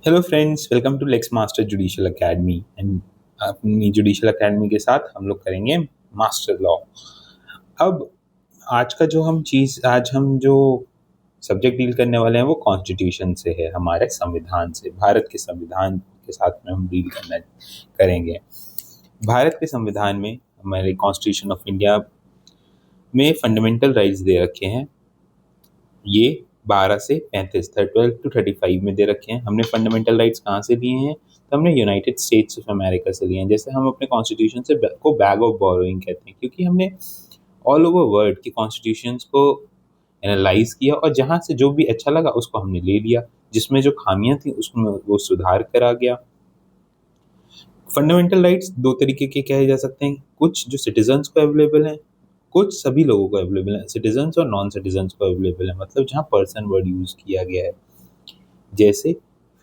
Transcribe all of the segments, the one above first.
Hello friends, welcome to Lex Master judicial academy and अपनी judicial academy के साथ हम लोग करेंगे मास्टर लॉ। अब आज हम जो सब्जेक्ट डील करने वाले हैं वो कॉन्स्टिट्यूशन से है, हमारे संविधान से, भारत के संविधान के साथ में हम डील करना करेंगे। भारत के संविधान में हमारे कॉन्स्टिट्यूशन ऑफ इंडिया में फंडामेंटल राइट्स दे रखे हैं। ये 12 से 35 12 टू 35 में दे रखे हैं। हमने फंडामेंटल राइट्स कहाँ से लिए हैं? तो हमने यूनाइटेड स्टेट्स ऑफ अमेरिका से लिए हैं। जैसे हम अपने कॉन्स्टिट्यूशन से को बैग ऑफ बोरोइंग कहते हैं, क्योंकि हमने ऑल ओवर वर्ल्ड के कॉन्स्टिट्यूशंस को एनालाइज किया और जहाँ से जो भी अच्छा लगा उसको हमने ले लिया, जिसमें जो खामियां थी उसमें वो सुधार करा गया। फंडामेंटल राइट्स दो तरीके के कहे जा सकते हैं, कुछ जो सिटीजन्स को अवेलेबल हैं, कुछ सभी लोगों को अवेलेबल है। सिटीजन्स और नॉन सिटीजन्स को अवेलेबल है, मतलब जहाँ पर्सन वर्ड यूज किया गया है। जैसे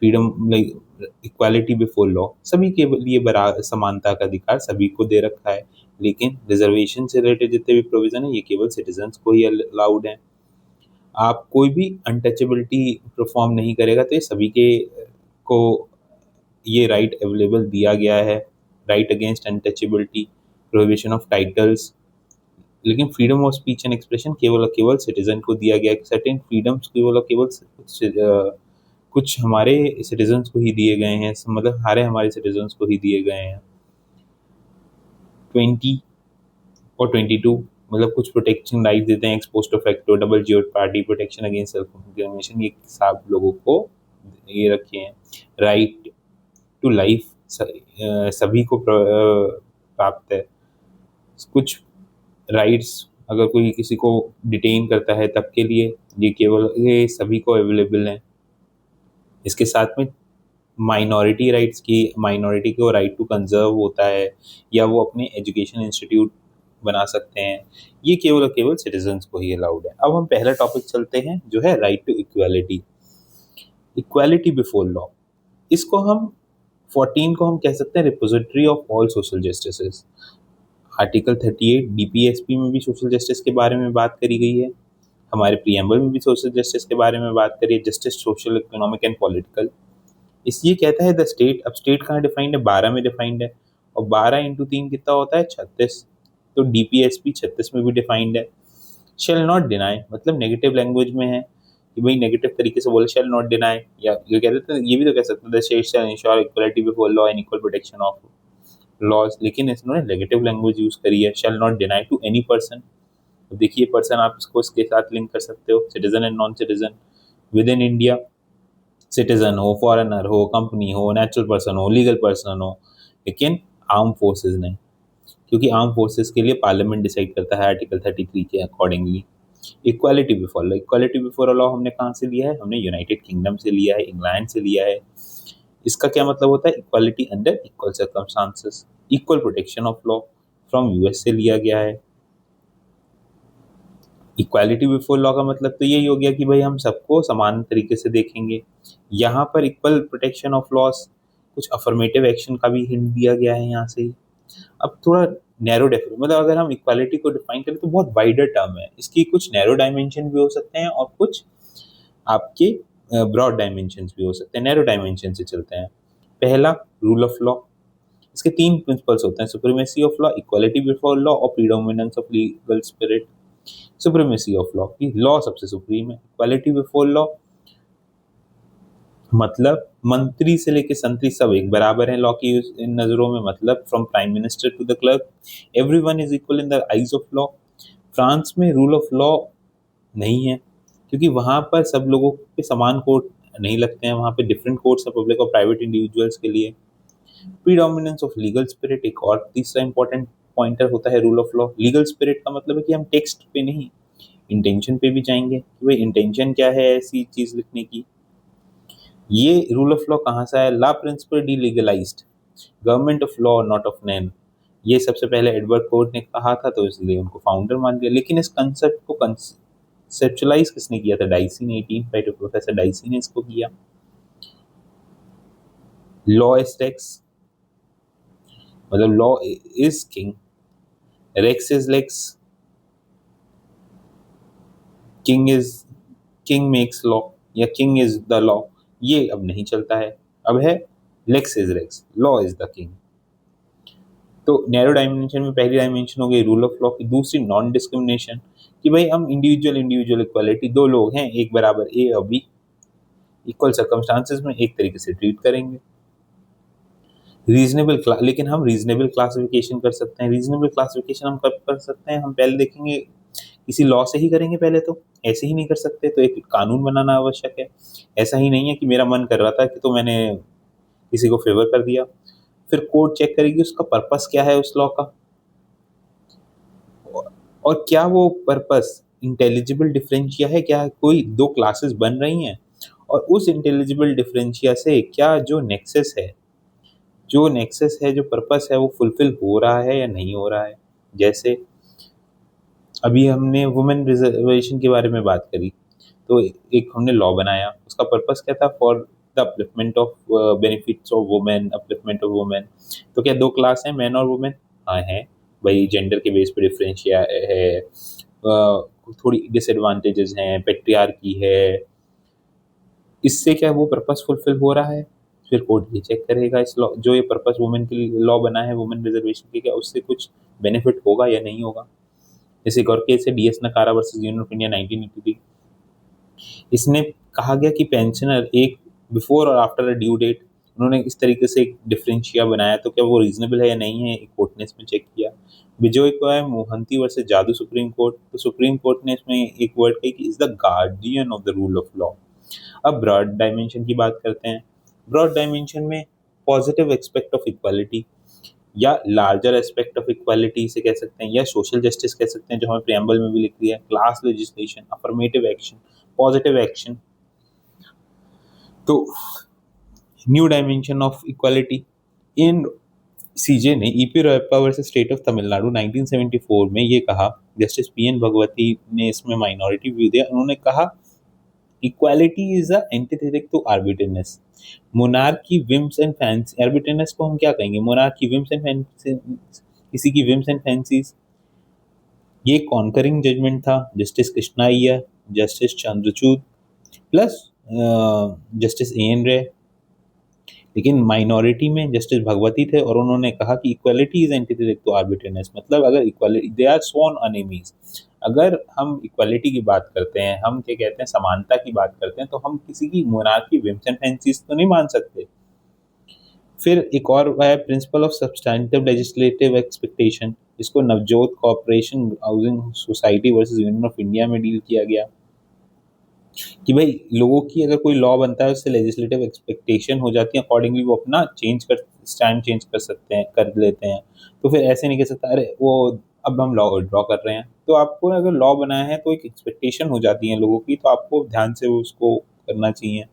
freedom, like equality before law, सभी के लिए बराबर समानता का अधिकार सभी को दे रखा है। लेकिन रिजर्वेशन से रिलेटेड जितने भी प्रोविजन है ये केवल सिटीजन्स को ही अलाउड है। आप कोई भी अनटचेबिलिटी परफॉर्म नहीं करेगा तो ये सभी के को ये राइट अवेलेबल दिया गया है। Right against untouchability, prohibition of titles. लेकिन freedom of speech and expression केवल और केवल सिटीजन को दिया गया है। सर्टेन फ्रीडम्स केवल और केवल कुछ हमारे सिटीजन्स को ही दिए गए हैं, मतलब सारे हमारे सिटीजन्स को ही दिए गए हैं। 20 और 22 मतलब कुछ प्रोटेक्शन राइट देते हैं, ex post facto, double geode party, protection against self incrimination, ये सब लोगों को ये रखे हैं। राइट टू लाइफ सभी को प्राप्त है। कुछ राइट्स अगर कोई किसी को डिटेन करता है तब के लिए ये केवल ये सभी को अवेलेबल है। इसके साथ में माइनॉरिटी राइट्स की, माइनॉरिटी को राइट टू कंजर्व होता है या वो अपने एजुकेशन इंस्टीट्यूट बना सकते हैं, ये केवल और केवल सिटीजन्स को ही अलाउड है। अब हम पहला टॉपिक चलते हैं जो है right to equality, equality before law. इसको हम 14 को हम कह सकते हैं repository of all social justices. Article 38 DPSP में भी सोशल जस्टिस के बारे में बात करी गई है, हमारे प्रीएम्बल में भी सोशल जस्टिस के बारे में बात करी है, justice social, economic and political. इसलिए कहता है द स्टेट, अब स्टेट कहाँ डिफाइंड है? 12 में डिफाइंड है, और 12 इंटू 3 कितना होता है? 36। तो डीपीएसपी 36 में भी डिफाइंड है। शेल नॉट डिनाई, मतलब नेगेटिव लैंग्वेज में है कि भाई नेगेटिव तरीके से बोले, शेल नॉट डिनाई, या ये कह देते हैं, ये भी तो कह सकते हैं the state shall ensure equality before law and equal protection of laws, लेकिन इसने नेगेटिव लैंग्वेज यूज करी है, shall not deny to any person. तो देखिए पर्सन आप इसको इसके साथ लिंक कर सकते हो, citizen and non citizen with in India. Citizen हो, फॉरेनर हो, कंपनी हो, नेचुरल पर्सन हो, लीगल पर्सन हो, लेकिन आर्म फोर्सेस नहीं, क्योंकि आर्म फोर्सेस के लिए पार्लियामेंट डिसाइड करता है आर्टिकल 33 के accordingly. Equality before law, equality before law हमने कहाँ से लिया है? हमने यूनाइटेड किंगडम से लिया है, इंग्लैंड से लिया है। इसका क्या मतलब होता है? Equality under equal circumstances, equal protection of law from US से लिया गया है। इक्वालिटी बिफोर लॉ का मतलब तो यही हो गया कि भाई हम सबको समान तरीके से देखेंगे। यहाँ पर इक्वल प्रोटेक्शन ऑफ लॉस, कुछ अफर्मेटिव एक्शन का भी हिंट दिया गया है यहाँ से। अब थोड़ा नैरो डेफिनेशन, मतलब अगर हम इक्वालिटी को डिफाइन करें तो बहुत वाइडर टर्म है, इसकी कुछ नैरो डायमेंशन भी हो सकते हैं और कुछ आपके ब्रॉड डायमेंशन भी हो सकते हैं। नैरो डायमेंशन से चलते हैं। पहला, रूल ऑफ लॉ। इसके तीन प्रिंसिपल्स होते हैं, supremacy of law, equality before law और predominance of legal spirit. Supremacy of law की लॉ सबसे सुप्रीम है। इक्वालिटी बिफोर लॉ मतलब मंत्री से लेके संतरी सब एक बराबर है लॉ की इन नजरों में, मतलब from prime minister to the clerk everyone is equal in the eyes of law. France में रूल ऑफ लॉ नहीं है, क्योंकि वहां पर सब लोगों पे समान कोर्ट नहीं लगते हैं, वहां पे डिफरेंट कोर्ट्स है पब्लिक और प्राइवेट इंडिविजुअल्स के लिए। प्रीडोमिनेंस ऑफ लीगल स्पिरिट एक और तीसरा इंपॉर्टेंट पॉइंटर होता है rule of law. Legal spirit का मतलब है कि हम टेक्स्ट पे नहीं, इंटेंशन पे भी जाएंगे कि भाई इंटेंशन क्या है ऐसी चीज लिखने की। ये रूल ऑफ लॉ कहाँ से है? ला प्रिंसिपल डीलीगलाइज्ड, government of law not of man. ये सबसे पहले एडवर्ड कोर्ट ने कहा था, तो इसलिए उनको फाउंडर मान लिया। लेकिन इस कंसेप्ट को कंसेप्चुलाइज किसने किया था? डाइसी ने, 1852 प्रोफेसर डाइसी ने इसको किया। लॉ इज रेक्स, मतलब law is king, rex is lex, king is, king makes law या किंग इज द लॉ, ये अब नहीं चलता है। अब है lex is rex, law is the king. तो नैरो डायमेंशन में पहली डायमेंशन हो गई रूल ऑफ लॉ की, दूसरी नॉन डिस्क्रिमिनेशन कि भाई हम इंडिविजुअल इक्वालिटी, दो लोग हैं एक बराबर ए और बी, इक्वल सर्कमस्टांसेस में एक तरीके से ट्रीट करेंगे। रीजनेबल लेकिन हम रीजनेबल क्लासिफिकेशन कर सकते हैं। रीजनेबल क्लासिफिकेशन हम कब कर सकते हैं, हम पहले देखेंगे किसी लॉ से ही करेंगे, पहले तो ऐसे ही नहीं कर सकते, तो एक कानून बनाना आवश्यक है। ऐसा ही नहीं है कि मेरा मन कर रहा था कि तो मैंने किसी को फेवर कर दिया। फिर कोर्ट चेक करेगी उसका पर्पस क्या है उस लॉ का, और क्या वो पर्पस इंटेलिजिबल डिफरेंशिया है, क्या कोई दो क्लासेस बन रही हैं, और उस इंटेलिजिबल डिफरेंशिया से क्या जो नेक्सस है, जो पर्पस है, वो फुलफिल हो रहा है या नहीं हो रहा है। जैसे अभी हमने वुमेन रिजर्वेशन के बारे में बात करी, तो एक हमने लॉ बनाया, उसका पर्पस क्या था, for the upliftment of benefits of women, upliftment of women. तो क्या दो क्लास हैं, मैन और वुमेन? हाँ है भाई, जेंडर के बेस पे डिफरेंशिया है, थोड़ी डिसएडवांटेजेस हैं, पेट्रियार्की है, इससे क्या वो पर्पस फुलफिल हो रहा है? फिर कोर्ट ये चेक करेगा इस लॉ, जो ये पर्पस वुमेन के लिए लॉ बना है वुमेन रिजर्वेशन के, क्या उससे कुछ बेनिफिट होगा या नहीं होगा। जैसे एक और केस है डीएस नकारा वर्सेस यूनियन ऑफ इंडिया 1983। इसने कहा गया कि पेंशनर एक बिफोर और आफ्टर अ ड्यू डेट, उन्होंने इस तरीके से एक डिफरेंशिया बनाया, तो क्या वो रीजनेबल है या नहीं है, एक कोर्ट ने इसमें चेक किया। विजय को है मोहंती वर्सेस जादू सुप्रीम कोर्ट, तो सुप्रीम कोर्ट ने इसमें एक वर्ड कही कि is the guardian of the rule of law. अब ब्रॉड डायमेंशन की बात करते हैं। ब्रॉड डायमेंशन में पॉजिटिव एस्पेक्ट ऑफ इक्वालिटी या लार्जर एस्पेक्ट ऑफ इक्वालिटी से कह सकते हैं, या सोशल जस्टिस कह सकते हैं, जो हमें प्रियम्बल में भी लिख दिया है, class legislation, affirmative action, positive action. तो new dimension of equality in CJ ने EP Royappa versus state of Tamil Nadu 1974 में ये कहा, जस्टिस पीएन भगवती ने इसमें माइनॉरिटी व्यू दिया, उन्होंने कहा equality is a antithetic to arbitrariness. Monarchy whims and fancy, arbitrariness को हम क्या कहेंगे, मोनार्की विम्स एंड फैंसी, किसी की विम्स एंड फैंसीज। ये कॉन्करिंग जजमेंट था justice Krishna Iyer, justice Chandrachud plus justice A N Ray. लेकिन माइनॉरिटी में जस्टिस भगवती थे और उन्होंने कहा कि इक्वालिटी इज एंटीथेटिक टू आर्बिट्रेरीनेस, मतलब अगर इक्वालिटी दे आर स्वॉन अनेमीज। अगर हम इक्वालिटी की बात करते हैं, हम क्या कहते हैं, समानता की बात करते हैं, तो हम किसी की मोनार्की विम्स एंड फैंसीज तो नहीं मान सकते। फिर एक और है principle of substantive legislative expectation, जिसको Navjot corporation housing society versus union of India में डील किया गया कि भाई लोगों की अगर कोई लॉ बनता है उससे लेजिस्लेटिव एक्सपेक्टेशन हो जाती है, अकॉर्डिंगली वो अपना स्टैंड चेंज कर सकते हैं, कर लेते हैं। तो फिर ऐसे नहीं कह सकता अरे वो अब हम लॉ ड्रॉ कर रहे हैं। तो आपको अगर लॉ बनाया है तो एक एक्सपेक्टेशन हो जाती है लोगों की, तो आपको ध्यान से उसको करना चाहिए।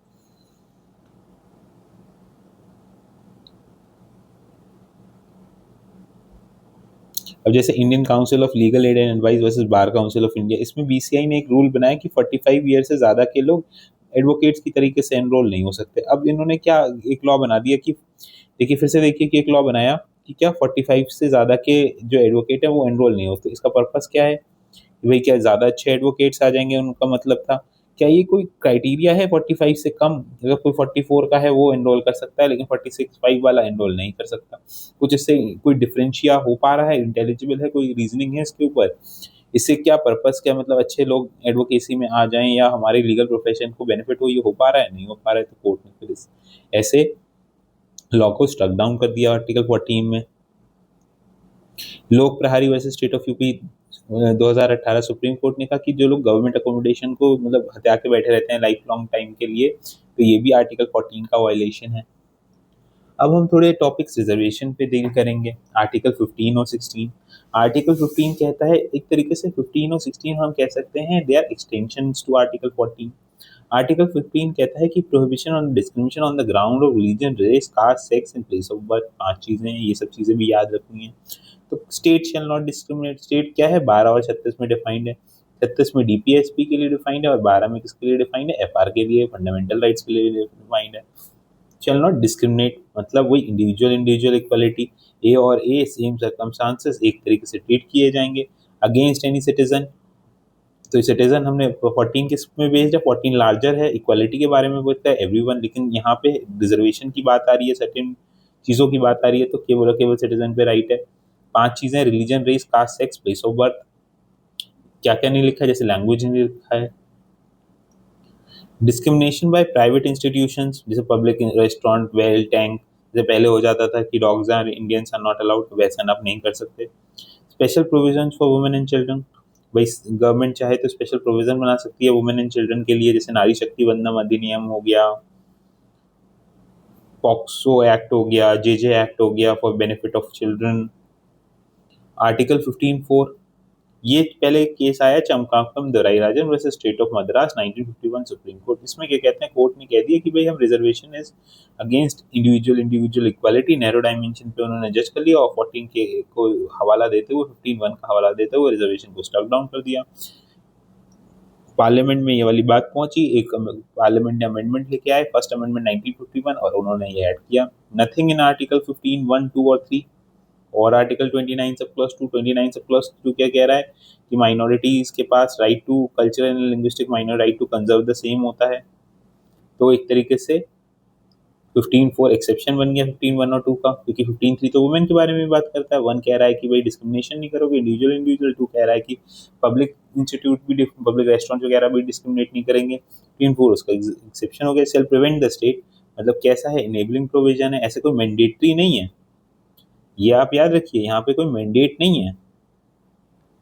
अब जैसे Indian council of legal aid and advice versus bar council of India, इसमें बीसीआई ने एक रूल बनाया कि 45 ईयर से ज़्यादा के लोग एडवोकेट्स की तरीके से एनरोल नहीं हो सकते। अब इन्होंने क्या एक लॉ बना दिया कि देखिए, फिर से देखिए कि एक लॉ बनाया कि क्या 45 से ज़्यादा के जो एडवोकेट है वो एनरोल नहीं होते। इसका पर्पस क्या है कि भाई क्या ज़्यादा अच्छे एडवोकेट्स आ जाएंगे, उनका मतलब था। क्या ये कोई क्राइटेरिया है 45 से कम? अगर कोई 44 का है वो एनरोल कर सकता है, लेकिन 46 वाला एनरोल नहीं कर सकता। कुछ इससे कोई डिफरेंशिया हो पा रहा है, इंटेलिजिबल है, कोई रीजनिंग है इसके ऊपर? इससे क्या पर्पस, क्या मतलब अच्छे लोग एडवोकेसी में आ जाएं या हमारे लीगल प्रोफेशन को बेनिफिट हो, ये हो पा रहा है? नहीं हो पा रहा है। तो कोर्ट ने फिर ऐसे लॉ को स्ट्रक डाउन कर दिया आर्टिकल 14 में। लोक प्रहारी versus state of UP 2018, supreme court ने कहा कि जो लोग गवर्नमेंट अकोमोडेशन को मतलब हत्या के बैठे रहते हैं लाइफ लॉन्ग टाइम के लिए, तो ये भी आर्टिकल 14 का वायलेशन है। अब हम थोड़े टॉपिक्स रिजर्वेशन पे डील करेंगे, आर्टिकल 15 और 16। आर्टिकल 15 कहता है, एक तरीके से 15 और 16 हम कह सकते हैं they are extensions to article 14। Article 15 कहता है कि prohibition on discrimination on the ground of religion, race, caste, sex and place of birth. 5 चीजें हैं, ये सब चीजें भी याद रखनी है। तो state shall not discriminate, state क्या है, 12 और 36 में डिफाइंड है। 36 में डीपीएसपी के लिए डिफाइंड है और 12 में किसके लिए डिफाइंड है, एफआर के लिए, फंडामेंटल राइट्स के लिए डिफाइंड है। शैल नॉट डिस्क्रिमिनेट मतलब वही इंडिविजुअल इक्वालिटी, ए और ए सेम सर्कमस्टांसेस एक तरीके से ट्रीट किए जाएंगे। अगेंस्ट एनी सिटीजन तो सिटीजन हमने 14 किस में बेस्ड है, 14 लार्जर है, इक्वालिटी के बारे में बोलता है एवरीवन, लेकिन यहाँ पे रिजर्वेशन की बात आ रही है, सर्टेन चीज़ों की बात आ रही है, तो केवल और केवल सिटीजन पे राइट है। 5 चीज़ें, religion, race, caste, sex, place of birth, क्या क्या नहीं लिखा है, जैसे लैंग्वेज नहीं लिखा है। डिस्क्रिमिनेशन बाय प्राइवेट इंस्टीट्यूशंस, जैसे पब्लिक रेस्टोरेंट, वेल, टैंक, जैसे पहले हो जाता था कि dogs or Indians are not allowed, वैसा आप नहीं कर सकते। Special provision for women and children, भाई गवर्नमेंट चाहे तो स्पेशल प्रोविजन बना सकती है वुमेन एंड चिल्ड्रन के लिए, जैसे नारी शक्ति वंदन अधिनियम हो गया, पॉक्सो एक्ट हो गया, जे एक्ट हो गया for benefit of children. Article 15(4), ये पहले केस आया Champakam Dorairajan versus state of Madras 1951 supreme court. इसमें क्या कहते हैं, कोर्ट ने कह दिया कि भाई हम reservation is against individual equality, narrow dimension पे उन्होंने जज कर लिया, और 14 के को हवाला देते हुए, 15(1) का हवाला देते हुए रिजर्वेशन को स्टक डाउन कर दिया। पार्लियामेंट में ये वाली बात पहुंची, एक पार्लियामेंट ने अमेंडमेंट लेके आए, फर्स्ट अमेंडमेंट 1951, और उन्होंने ये ऐड किया, नथिंग इन आर्टिकल 15(1), 2 और 3। और आर्टिकल 29 सब प्लस 2, 29 सब प्लस 2 क्या कह रहा है कि माइनॉरिटीज के पास right to cultural and linguistic minor right to conserve the same होता है। तो एक तरीके से 15(4) एक्सेप्शन बन गया 15(1) और 2 का, क्योंकि 15(3) तो वुमेन के बारे में बात करता है। 1 कह रहा है कि भाई डिस्क्रिमिनेशन नहीं करोगे, इंडिविजुअल। 2 कह रहा है कि पब्लिक इंस्टीट्यूट भी, पब्लिक रेस्टोरेंट वगैरह भी डिस्क्रिमिनेट नहीं करेंगे। 15(4) उसका एक्सेप्शन हो गया। सेल्फ प्रिवेंट द स्टेट, मतलब कैसा है, इनेबलिंग प्रोविजन है, ऐसे कोई मैंडेटरी नहीं है, ये आप याद रखिए, यहाँ पे कोई मैंडेट नहीं है,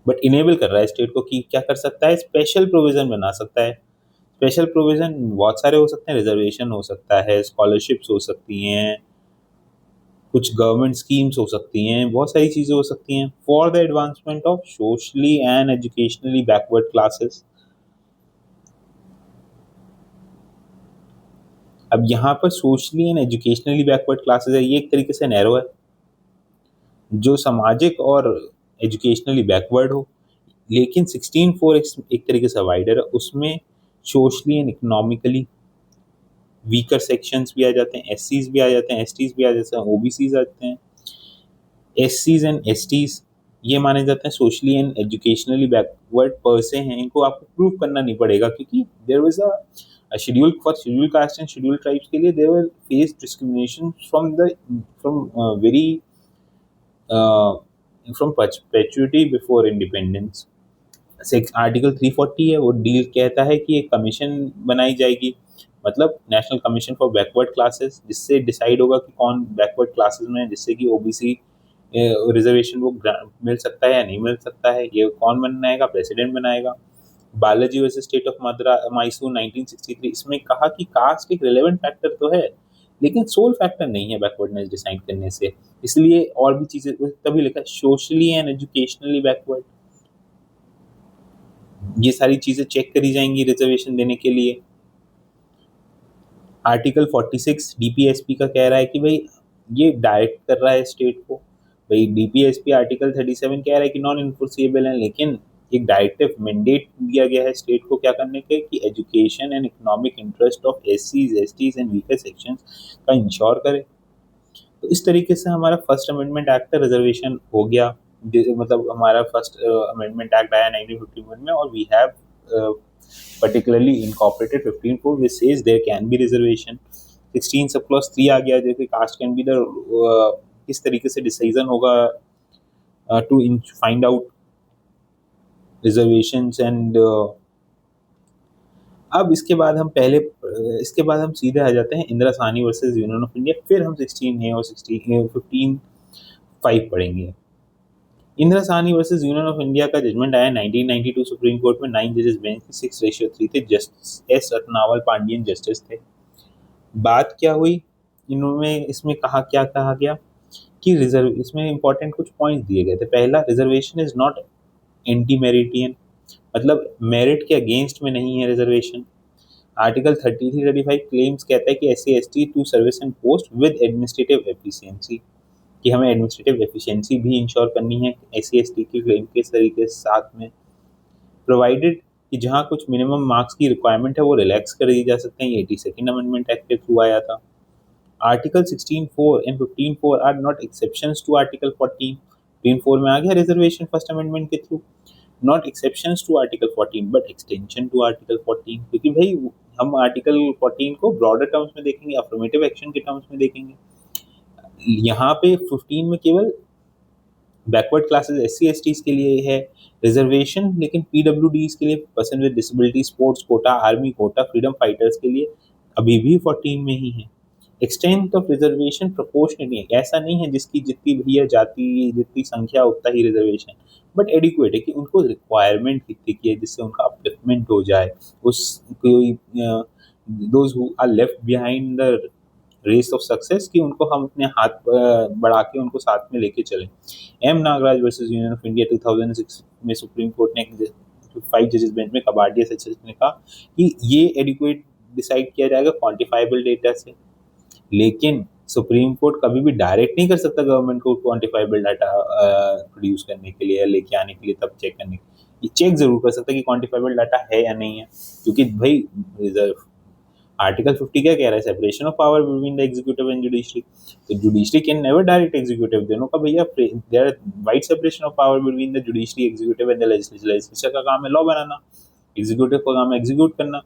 बट इनेबल कर रहा है स्टेट को कि क्या कर सकता है, स्पेशल प्रोविजन बना सकता है। स्पेशल प्रोविजन बहुत सारे हो सकते हैं, रिजर्वेशन हो सकता है, स्कॉलरशिप्स हो सकती हैं, कुछ गवर्नमेंट स्कीम्स हो सकती हैं, बहुत सारी चीज़ें हो सकती हैं। For the advancement of socially and educationally backward classes. अब यहाँ पर socially and educationally backward classes है, ये एक तरीके से नैरो है, जो सामाजिक और एजुकेशनली बैकवर्ड हो, लेकिन 16(4) एक तरीके से वाइडर है, उसमें socially and economically weaker sections भी आ जाते हैं, एससीज भी आ जाते हैं, एसटीज भी आ जाते हैं, ओबीसीज आते हैं। एससीज एंड एसटीज ये माने जाते हैं socially and educationally backward per se हैं, इनको आपको प्रूव करना नहीं पड़ेगा, क्योंकि there was a schedule for schedule caste and schedule tribes के लिए there were face discrimination from very from perpetuity before independence. Article 340 है, वो डील कहता है कि एक कमीशन बनाई जाएगी, मतलब national commission for backward classes, जिससे डिसाइड होगा कि कौन बैकवर्ड क्लासेस में है, जिससे कि ओबीसी रिजर्वेशन वो मिल सकता है या नहीं मिल सकता है, ये कौन बनाएगा, प्रेसिडेंट बनाएगा। Balaji versus state of Mysore 1963, इसमें कहा कि कास्ट एक रिलेवेंट फैक्टर तो है, लेकिन सोल फैक्टर नहीं है बैकवर्डनेस डिसाइड करने से, इसलिए और भी चीजें, तभी लिखा सोशली एंड एजुकेशनली बैकवर्ड, ये सारी चीजें चेक करी जाएंगी रिजर्वेशन देने के लिए। आर्टिकल 46 डीपीएसपी का कह रहा है कि भाई ये डायरेक्ट कर रहा है स्टेट को, भाई डीपीएसपी आर्टिकल 37 कह रहा है कि नॉन इन्फोर्सेबल है, लेकिन एक डायरेक्टिव मैंडेट दिया गया है स्टेट को क्या करने के, कि education and economic interest of एससीज, एसटीज एंड वीकर सेक्शंस का इंश्योर करे। तो इस तरीके से हमारा फर्स्ट अमेंडमेंट एक्ट का रिजर्वेशन हो गया, मतलब हमारा फर्स्ट अमेंडमेंट एक्ट आया 1951 में, और we have particularly incorporated 15(4) which says there can be reservation। 16 sub clause 3 आ गया, जो कि कास्ट कैन बी द, किस तरीके से डिसीजन होगा to find out reservations and. अब इसके बाद हम सीधे आ जाते हैं Indira Sawhney versus union of India, फिर हम 16 और 15(5) पढ़ेंगे। Indira Sawhney versus union of India का जजमेंट आया 1992 सुप्रीम कोर्ट में, 9 जजेस बेंच की 6:3 थे, जस्टिस एस रत्नावल पांडियन जस्टिस थे। बात क्या हुई, इन्होंने इसमें क्या कहा गया कि रिजर्व, इसमें इंपॉर्टेंट कुछ पॉइंट दिए गए थे। पहला, रिजर्वेशन इज नॉट एंटी मेरिटियन, मतलब मेरिट के अगेंस्ट में नहीं है रिजर्वेशन। आर्टिकल 33-35 क्लेम्स कहता है कि SC/ST to service and post with administrative efficiency, कि हमें एडमिनिस्ट्रेटिव एफिशिएंसी भी इंश्योर करनी है SC/ST के क्लेम के तरीके से साथ में, प्रोवाइडेड कि जहाँ कुछ मिनिमम मार्क्स की रिक्वायरमेंट है वो रिलैक्स कर दी जा सकते हैं। ये 82nd अमेंडमेंट एक्ट के थ्रू आया था। Article 16(4) and 15(4) are not exceptions to article 14। 15(4) में आ गया रिजर्वेशन फर्स्ट अमेंडमेंट के through. Not exceptions to article 14 but extension to article 14, क्योंकि भाई हम आर्टिकल 14 को ब्रॉडर टर्म्स में देखेंगे, अफर्मेटिव एक्शन के टर्म्स में देखेंगे। यहाँ पे 15 में केवल बैकवर्ड क्लासेस SC STs के लिए है रिजर्वेशन, लेकिन PWDs के लिए, person with disability, sports quota, army quota, freedom fighters के लिए अभी भी 14 में ही है। एक्सटेंट ऑफ रिजर्वेशन प्रोपोर्शनेटली है, ऐसा नहीं है जिसकी जितनी भैया जाति जितनी संख्या उतना ही रिजर्वेशन, बट एडिक्वेट है कि उनको रिक्वायरमेंट कितनी की है जिससे उनका अपलिफ्टमेंट हो जाए, उस कोई those who are left behind the race of success, कि उनको हम अपने हाथ बढ़ा के उनको साथ में लेके चलें। M Nagaraj versus union of India 2006 में सुप्रीम कोर्ट ने 5 जजेस बेंच में कबाडिया सचिव ने कहा कि ये एडिक्वेट डिसाइड किया जाएगा क्वांटिफाइबल डेटा से, लेकिन सुप्रीम कोर्ट कभी भी डायरेक्ट नहीं कर सकता गवर्नमेंट को क्वांटिफाइबल डाटा प्रोड्यूस करने के लिए या लेके आने के लिए, तब चेक करने के लिए। चेक जरूर कर सकता है कि क्वांटिफाइबल डाटा है या नहीं है, क्योंकि भाई आर्टिकल 50 क्या कह रहा है, separation of power between the executive and judiciary. तो judiciary can never direct executive, दोनों का भैया there wide separation of power between the judiciary, executive and the legislature. Legislature का काम है लॉ बनाना, एग्जीक्यूटिव का काम है एग्जीक्यूट करना,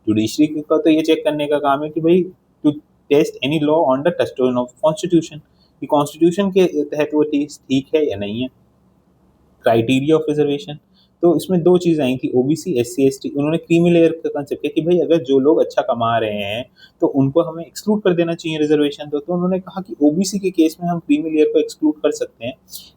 जुडिशरी का तो ये चेक करने का काम है कि भाई to test any law on the touchstone of constitution, कि कॉन्स्टिट्यूशन के तहत वो चीज ठीक है या नहीं है। क्राइटेरिया ऑफ रिजर्वेशन, तो इसमें दो चीज़ आई थी, ओबीसी SC ST, उन्होंने क्रीमी लेयर का कंसेप्ट किया कि भाई अगर जो लोग अच्छा कमा रहे हैं तो उनको हमें एक्सक्लूड कर देना चाहिए रिजर्वेशन। तो उन्होंने कहा कि ओबीसी के केस में हम क्रीमी लेयर को एक्सक्लूड कर सकते हैं,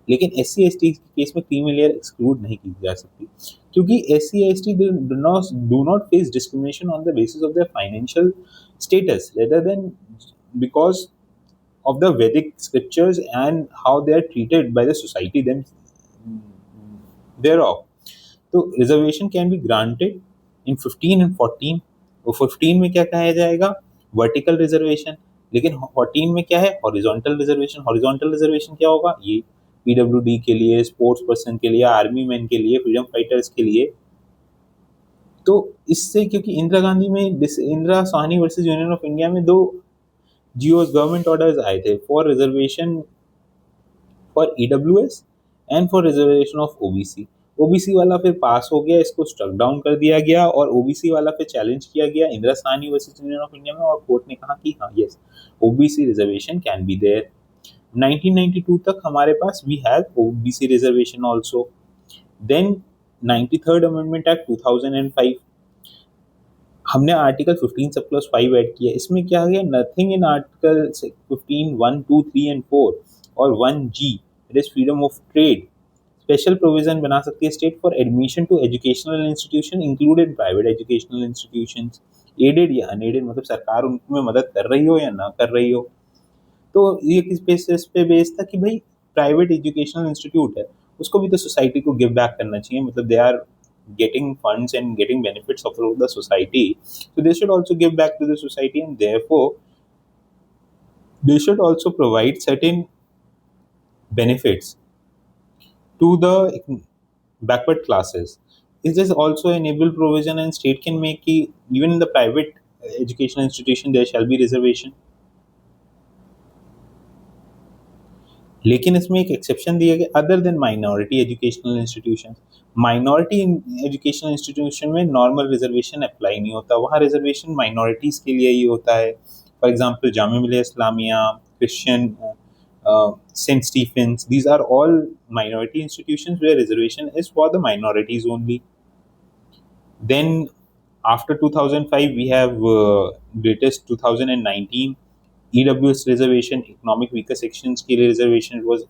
लेकिन SC ST के केस में क्रीमी लेयर एक्सक्लूड नहीं की जा सकती, क्योंकि SC ST do not face discrimination on the basis of their financial status rather than because of the Vedic scriptures and how they are treated by the society them thereof. तो reservation can be granted in 15 and 14। वो 15 में क्या कहा जाएगा, vertical reservation, लेकिन 14 में क्या है, हॉरिजॉन्टल रिजर्वेशन। हॉरिजॉन्टल रिजर्वेशन क्या होगा, ये PWD के लिए, स्पोर्ट्स पर्सन के लिए, आर्मी मैन के लिए, फ्रीडम फाइटर्स के लिए। तो इससे क्योंकि इंदिरा गांधी में Indira Sawhney versus union of India में दो जियोस गवर्नमेंट ऑर्डर्स आए थे for reservation for EWS and for reservation of OBC। OBC वाला फिर पास हो गया, इसको स्ट्रक डाउन कर दिया गया, और ओबीसी वाला फिर चैलेंज किया गया Indira Sawhney versus union of India में, और कोर्ट ने कहा कि हाँ yes OBC reservation can be there. 1992 तक हमारे पास we have OBC reservation also. Then 93rd amendment act 2005, हमने आर्टिकल 15 सब प्लस 5 ऐड किया। इसमें क्या गया, नथिंग इन आर्टिकल 15 1 2 3 एंड 4 और 1G it is freedom of trade. Special provision बना सकती है state for admission to educational institution included private educational institutions, aided या अनएडेड, मतलब सरकार उनमें मदद कर रही हो या ना कर रही हो। तो ये किस बेसिस पे बेस था कि भाई प्राइवेट एजुकेशनल इंस्टीट्यूट है, उसको भी तो सोसाइटी को गिव बैक करना चाहिए, मतलब they are getting funds and getting benefits of the society, so they should also give back to the society, and therefore they should also provide certain benefits to the backward classes. Is this also enable provision, and state can make even in the private educational institution there shall be reservation? लेकिन इसमें एक exception दिया गया, other than minority educational institution. Minority educational institution में normal reservation apply नहीं होता, वहाँ reservation minorities के लिए ही होता है। For example Jamia Millia Islamia, Christian, saint Stephen's, these are all minority institutions where reservation is for the minorities only. Then after 2005 we have latest 2019 EWS reservation, economic weaker sections के लिए reservation was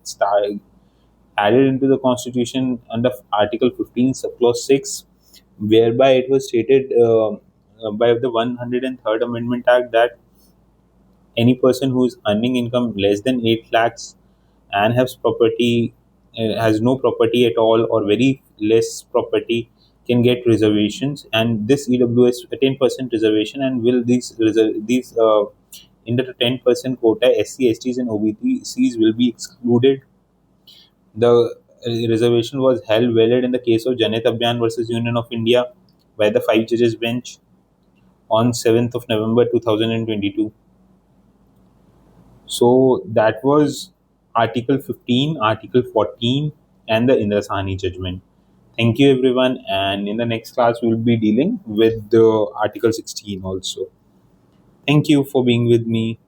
added into the constitution under article 15 subclause 6, whereby it was stated by the 103rd amendment act that any person who is earning income less than 8 lakhs and has property has no property at all or very less property can get reservations, and this EWS 10% reservation, and will these in the 10% quota SC STs and OBCs will be excluded. The reservation was held valid in the case of Janat Abhiyan versus Union of India by the 5 judges bench on 7th of November 2022. So that was Article 15, Article 14 and the Indira Sahni judgment. Thank you, everyone. And in the next class, we'll be dealing with the Article 16 also. Thank you for being with me.